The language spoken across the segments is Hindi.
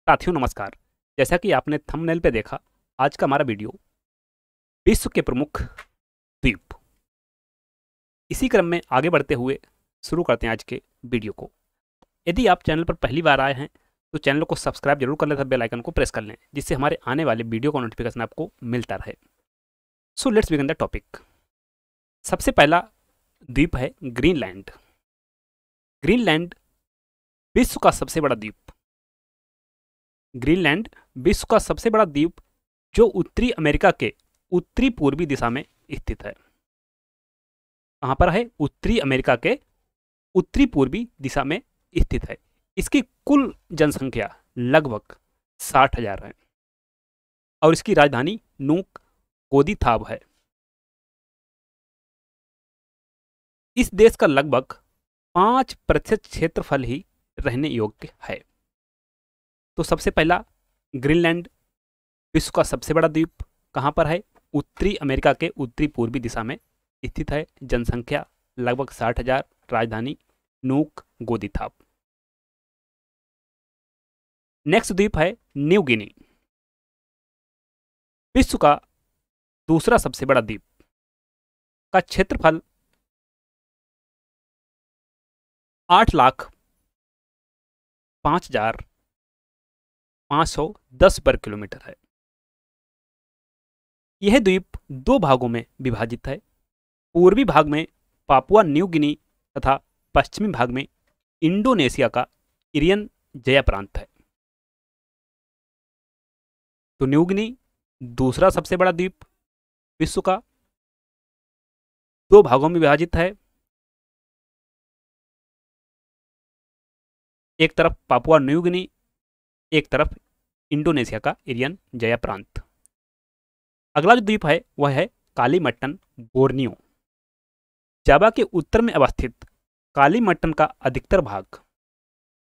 साथियों नमस्कार। जैसा कि आपने थंबनेल पे देखा, आज का हमारा वीडियो विश्व के प्रमुख द्वीप। इसी क्रम में आगे बढ़ते हुए शुरू करते हैं आज के वीडियो को। यदि आप चैनल पर पहली बार आए हैं तो चैनल को सब्सक्राइब जरूर कर लें तथा बेल आइकन को प्रेस कर लें, जिससे हमारे आने वाले वीडियो का नोटिफिकेशन आपको मिलता रहे। So let's begin the topic. सबसे पहला द्वीप है ग्रीनलैंड। ग्रीनलैंड विश्व का सबसे बड़ा द्वीप। ग्रीनलैंड विश्व का सबसे बड़ा द्वीप जो उत्तरी अमेरिका के उत्तरी पूर्वी दिशा में स्थित है। कहां पर है? उत्तरी अमेरिका के उत्तरी पूर्वी दिशा में स्थित है। इसकी कुल जनसंख्या लगभग 60,000 है और इसकी राजधानी नूक कोदिथाव है। इस देश का लगभग 5% क्षेत्रफल ही रहने योग्य है। तो सबसे पहला ग्रीनलैंड विश्व का सबसे बड़ा द्वीप कहां पर है? उत्तरी अमेरिका के उत्तरी पूर्वी दिशा में स्थित है। जनसंख्या लगभग 60,000, राजधानी नूक कोदिथाव। नेक्स्ट द्वीप है न्यू गिनी। विश्व का दूसरा सबसे बड़ा द्वीप का क्षेत्रफल 8,05,510 वर्ग किलोमीटर है। यह द्वीप दो भागों में विभाजित है। पूर्वी भाग में पापुआ न्यू गिनी तथा पश्चिमी भाग में इंडोनेशिया का इरियन जया प्रांत है। तो न्यू गिनी दूसरा सबसे बड़ा द्वीप विश्व का, दो भागों में विभाजित है। एक तरफ पापुआ न्यू गिनी, एक तरफ इंडोनेशिया का इरियन जया प्रांत। अगला जो द्वीप है वह है कालीमट्टन बोर्नियो। जावा के उत्तर में अवस्थित कालीमट्टन का अधिकतर भाग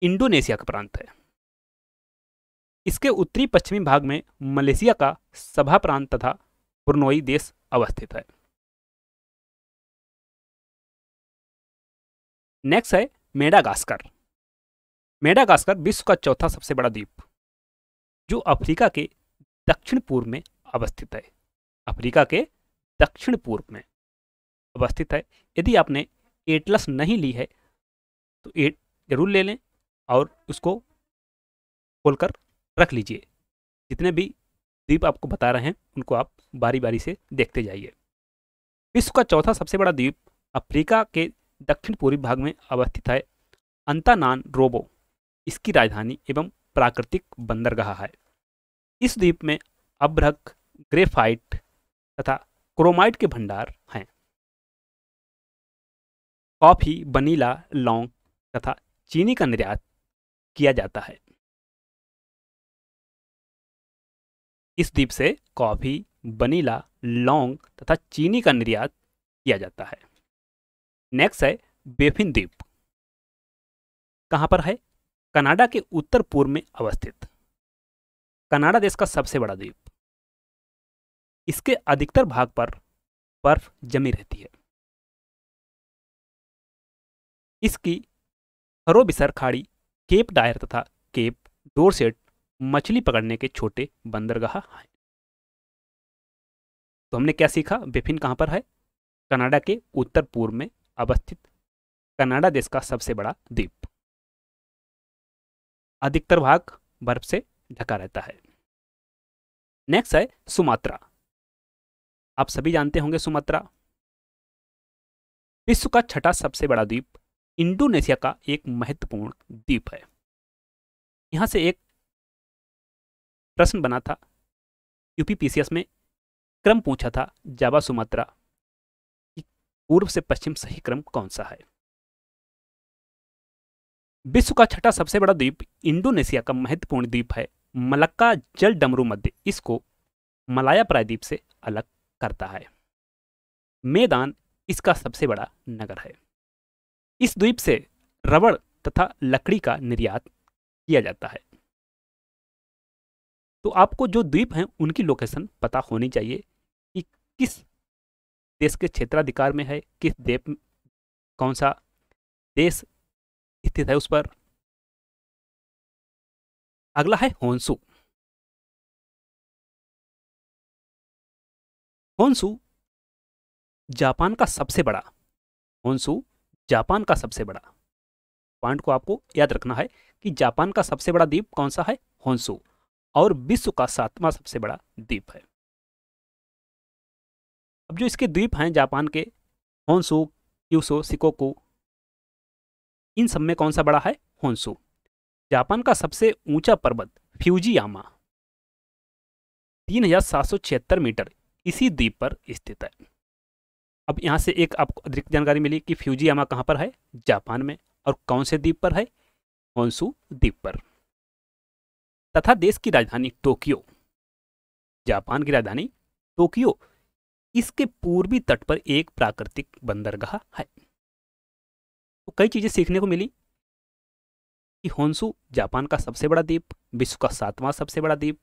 इंडोनेशिया का प्रांत है। इसके उत्तरी पश्चिमी भाग में मलेशिया का सबा प्रांत तथा ब्रुनोई देश अवस्थित है। नेक्स्ट है मेडागास्कर। मेडागास्कर विश्व का चौथा सबसे बड़ा द्वीप जो अफ्रीका के दक्षिण पूर्व में अवस्थित है। अफ्रीका के दक्षिण पूर्व में अवस्थित है। यदि आपने एटलस नहीं ली है तो जरूर ले लें और उसको खोलकर रख लीजिए। जितने भी द्वीप आपको बता रहे हैं उनको आप बारी बारी से देखते जाइए। विश्व का चौथा सबसे बड़ा द्वीप अफ्रीका के दक्षिण पूर्वी भाग में अवस्थित है। अंतानानरोबो इसकी राजधानी एवं प्राकृतिक बंदरगाह है। इस द्वीप में अभ्रक, ग्रेफाइट तथा क्रोमाइट के भंडार हैं। कॉफी, वनीला, लौंग तथा चीनी का निर्यात किया जाता है। इस द्वीप से कॉफी, वनीला, लौंग तथा चीनी का निर्यात किया जाता है। नेक्स्ट है बेफिन द्वीप। कहां पर है? कनाडा के उत्तर पूर्व में अवस्थित। कनाडा देश का सबसे बड़ा द्वीप। इसके अधिकतर भाग पर बर्फ जमी रहती है। इसकी हरोबिसर खाड़ी, केप डायर तथा केप डोरसेट मछली पकड़ने के छोटे बंदरगाह हैं। तो हमने क्या सीखा? बेफिन कहां पर है? कनाडा के उत्तर पूर्व में अवस्थित कनाडा देश का सबसे बड़ा द्वीप। अधिकतर भाग बर्फ से ढका रहता है। नेक्स्ट है सुमात्रा। आप सभी जानते होंगे सुमात्रा विश्व का छठा सबसे बड़ा द्वीप, इंडोनेशिया का एक महत्वपूर्ण द्वीप है। यहां से एक प्रश्न बना था, यूपीपीसीएस में क्रम पूछा था जावा सुमात्रा कि पूर्व से पश्चिम सही क्रम कौन सा है। विश्व का छठा सबसे बड़ा द्वीप इंडोनेशिया का महत्वपूर्ण द्वीप है। मलक्का जल डमरू मध्य इसको मलाया प्रायद्वीप से अलग करता है। मेदान इसका सबसे बड़ा नगर है। इस द्वीप से रबड़ तथा लकड़ी का निर्यात किया जाता है। तो आपको जो द्वीप हैं उनकी लोकेशन पता होनी चाहिए कि किस देश के क्षेत्राधिकार में है, किस द्वीप कौन सा देश स्थित है उस पर। अगला है होन्शु। होन्शु जापान का सबसे बड़ा होन्शु जापान का सबसे बड़ा पॉइंट को आपको याद रखना है कि जापान का सबसे बड़ा द्वीप कौन सा है? होन्शु। और विश्व का 7वां सबसे बड़ा द्वीप है। अब जो इसके द्वीप हैं जापान के, होन्शु, क्यूशु, शिकोकू, इन सब में कौन सा बड़ा है? होन्शु। जापान का सबसे ऊंचा पर्वत फ्यूजियामा 3776 मीटर इसी द्वीप पर स्थित है। अब यहां से एक आपको अतिरिक्त जानकारी मिली कि फ्यूजियामा कहां पर है? जापान में। और कौन से द्वीप पर है? होन्शु द्वीप पर। तथा देश की राजधानी टोक्यो, जापान की राजधानी टोक्यो, इसके पूर्वी तट पर एक प्राकृतिक बंदरगाह है। तो कई चीजें सीखने को मिली कि होन्शु जापान का सबसे बड़ा द्वीप, विश्व का 7वां सबसे बड़ा द्वीप,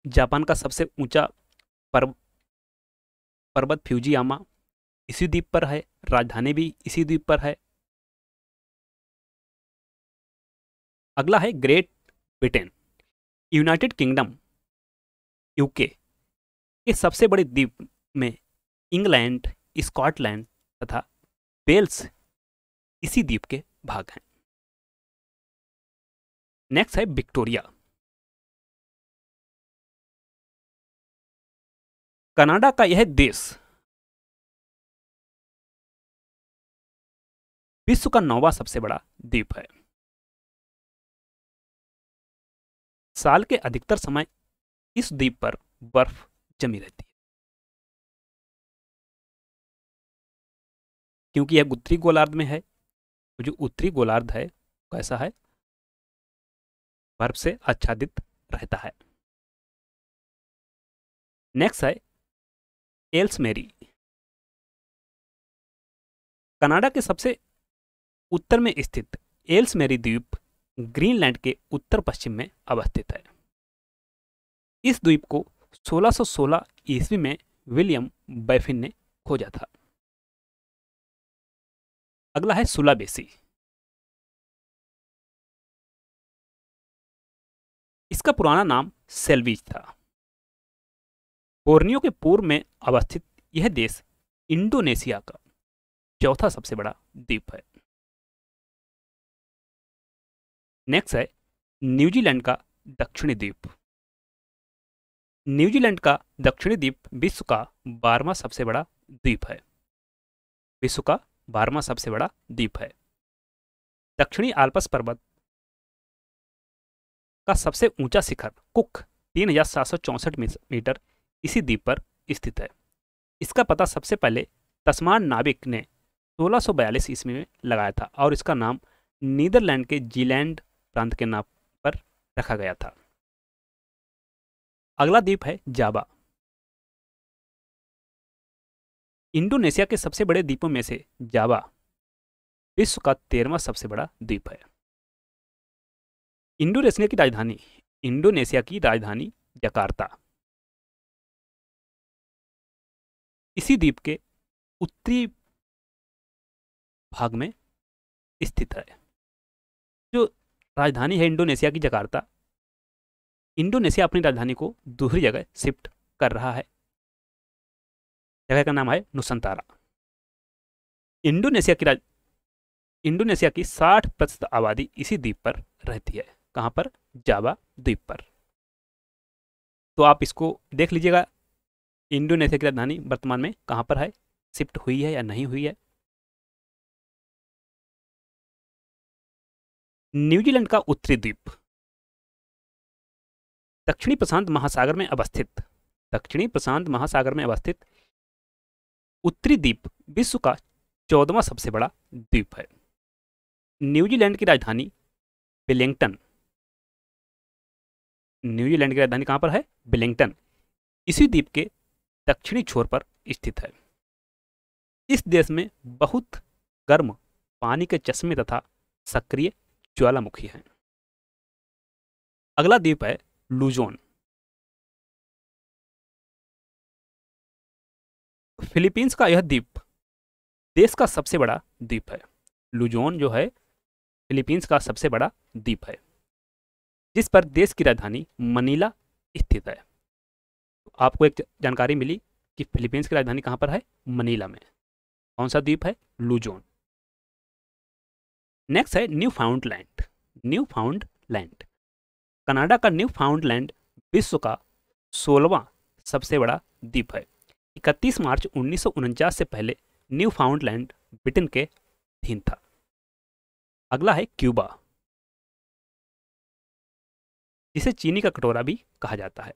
जापान का सबसे ऊंचा पर्वत फ्यूजियामा इसी द्वीप पर है, राजधानी भी इसी द्वीप पर है। अगला है great Britain. United kingdom UK के सबसे बड़े द्वीप में इंग्लैंड, स्कॉटलैंड तथा वेल्स इसी द्वीप के भाग हैं। नेक्स्ट है विक्टोरिया। कनाडा का यह देश विश्व का 9वां सबसे बड़ा द्वीप है। साल के अधिकतर समय इस द्वीप पर बर्फ जमी रहती है, क्योंकि यह उत्तरी गोलार्ध में है। तो जो उत्तरी गोलार्ध है कैसा है? बर्फ से आच्छादित रहता है। नेक्स्ट है एल्समेरी। कनाडा के सबसे उत्तर में स्थित एल्समेरी द्वीप ग्रीनलैंड के उत्तर पश्चिम में अवस्थित है। इस द्वीप को 1616 ईस्वी में विलियम बैफिन ने खोजा था। अगला है सुलावेसी। इसका पुराना नाम सेल्विज था। बोर्नियो के पूर्व में अवस्थित यह देश इंडोनेशिया का 4था सबसे बड़ा द्वीप है। नेक्स्ट है न्यूजीलैंड का दक्षिणी द्वीप। न्यूजीलैंड का दक्षिणी द्वीप विश्व का 12वां सबसे बड़ा द्वीप है। विश्व का 12वां सबसे बड़ा द्वीप है। दक्षिणी आल्प्स पर्वत का सबसे ऊंचा शिखर कुक 3764 मीटर इसी द्वीप पर स्थित है। इसका पता सबसे पहले तस्मान नाविक ने 1642 ईस्वी में लगाया था और इसका नाम नीदरलैंड के जीलैंड प्रांत के नाम पर रखा गया था। अगला द्वीप है जावा। इंडोनेशिया के सबसे बड़े द्वीपों में से जावा विश्व का 13वां सबसे बड़ा द्वीप है। इंडोनेशिया की राजधानी जकार्ता इसी द्वीप के उत्तरी भाग में स्थित है। जो राजधानी है इंडोनेशिया की जकार्ता, इंडोनेशिया अपनी राजधानी को दूसरी जगह शिफ्ट कर रहा है। जगह का नाम है नुसंतारा। इंडोनेशिया की 60% आबादी इसी द्वीप पर रहती है। कहां पर? जावा द्वीप पर। तो आप इसको देख लीजिएगा, इंडोनेशिया की राजधानी वर्तमान में कहां पर है, शिफ्ट हुई है या नहीं हुई है। न्यूजीलैंड का उत्तरी द्वीप दक्षिणी प्रशांत महासागर में अवस्थित उत्तरी द्वीप विश्व का 14वां सबसे बड़ा द्वीप है। न्यूजीलैंड की राजधानी वेलिंगटन कहां पर है? वेलिंगटन इसी द्वीप के दक्षिणी छोर पर स्थित है। इस देश में बहुत गर्म पानी के चश्मे तथा सक्रिय ज्वालामुखी हैं। अगला द्वीप है लुजोन। फिलीपींस का यह द्वीप देश का सबसे बड़ा द्वीप है। लुजोन जो है फिलीपींस का सबसे बड़ा द्वीप है, जिस पर देश की राजधानी मनीला स्थित है। तो आपको एक जानकारी मिली कि फिलीपींस की राजधानी कहाँ पर है, मनीला में। कौन सा द्वीप है, लुजोन। नेक्स्ट है न्यू फाउंडलैंड। न्यू फाउंडलैंड, कनाडा का न्यू फाउंडलैंड विश्व का 16वां सबसे बड़ा द्वीप है। 31 मार्च 1949 से पहले न्यू फाउंडलैंड ब्रिटेन के अधीन था। अगला है क्यूबा, जिसे चीनी का कटोरा भी कहा जाता है।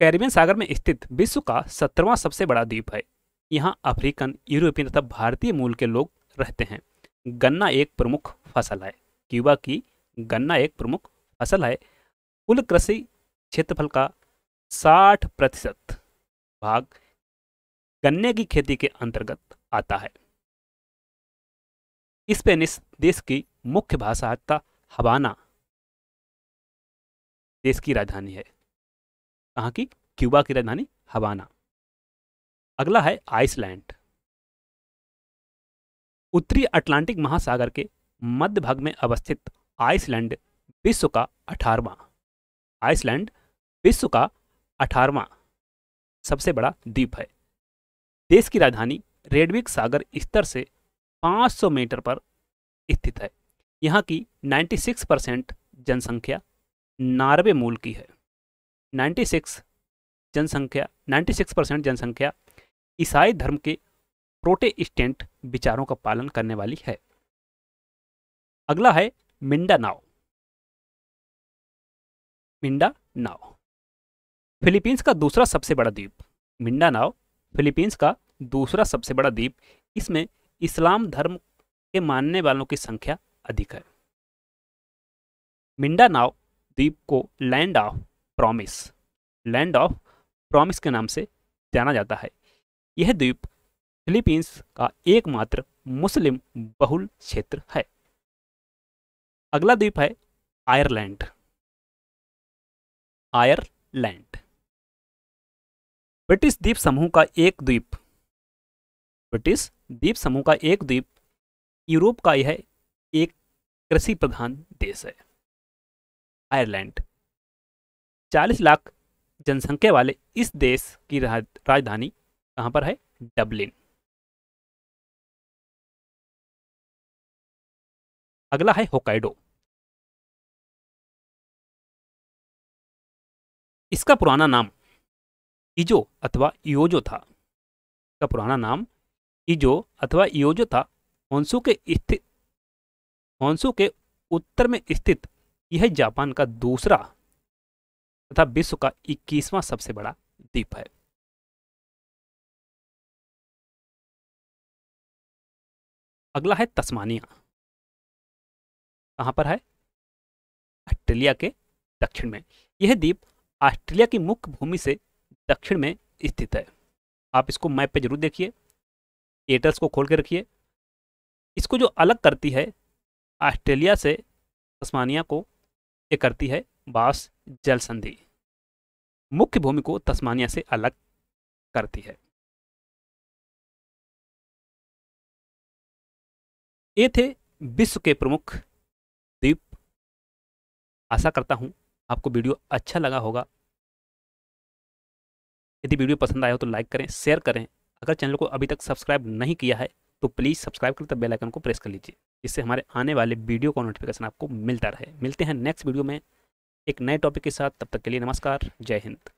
कैरिबियन सागर में स्थित विश्व का 17वां सबसे बड़ा द्वीप है। यहाँ अफ्रीकन, यूरोपियन तथा भारतीय मूल के लोग रहते हैं। गन्ना एक प्रमुख फसल है। क्यूबा की गन्ना एक प्रमुख फसल है। कुल कृषि क्षेत्रफल का 60% भाग गन्ने की खेती के अंतर्गत आता है। स्पेनिश देश की मुख्य भाषा तथा हवाना देश की राजधानी है। कहाँ की, क्यूबा की राजधानी हवाना। अगला है आइसलैंड। उत्तरी अटलांटिक महासागर के मध्य भाग में अवस्थित आइसलैंड विश्व का 18वां आइसलैंड विश्व का 18वां सबसे बड़ा द्वीप है। देश की राजधानी रेडविक सागर स्तर से 500 मीटर पर स्थित है। यहाँ की 96% जनसंख्या नार्वे मूल की है। 96% जनसंख्या ईसाई धर्म के प्रोटेस्टेंट विचारों का पालन करने वाली है। अगला है मिंडानाओ। मिंडानाओ फिलीपींस का दूसरा सबसे बड़ा द्वीप। मिंडानाओ फिलीपींस का दूसरा सबसे बड़ा द्वीप। इसमें इस्लाम धर्म के मानने वालों की संख्या अधिक है। मिंडानाओ द्वीप को लैंड ऑफ प्रॉमिस के नाम से जाना जाता है। यह द्वीप फिलीपींस का एकमात्र मुस्लिम बहुल क्षेत्र है। अगला द्वीप है आयरलैंड। आयरलैंड ब्रिटिश द्वीप समूह का एक द्वीप। ब्रिटिश द्वीप समूह का एक द्वीप। यूरोप का यह एक कृषि प्रधान देश है। आयरलैंड 40 लाख जनसंख्या वाले इस देश की राजधानी कहां पर है, डबलिन। अगला है होकाइडो। इसका पुराना नाम इजो अथवा इयोजो था। इसका पुराना नाम इजो अथवा इयोजो था। होन्शु के उत्तर में स्थित यह जापान का दूसरा तथा विश्व का 21वां सबसे बड़ा द्वीप है। अगला है तस्मानिया। कहां पर है, ऑस्ट्रेलिया के दक्षिण में। यह द्वीप ऑस्ट्रेलिया की मुख्य भूमि से दक्षिण में स्थित है। आप इसको मैप पे जरूर देखिए, एटर्स को खोल के रखिए। इसको जो अलग करती है ऑस्ट्रेलिया से तस्मानिया को, ये करती है बास जल संधि। मुख्य भूमि को तस्मानिया से अलग करती है। ये थे विश्व के प्रमुख द्वीप। आशा करता हूं आपको वीडियो अच्छा लगा होगा। यदि वीडियो पसंद आया हो तो लाइक करें, शेयर करें। अगर चैनल को अभी तक सब्सक्राइब नहीं किया है तो प्लीज़ सब्सक्राइब कर बेल आइकन को प्रेस कर लीजिए, जिससे हमारे आने वाले वीडियो का नोटिफिकेशन आपको मिलता रहे। मिलते हैं नेक्स्ट वीडियो में एक नए टॉपिक के साथ। तब तक के लिए नमस्कार, जय हिंद।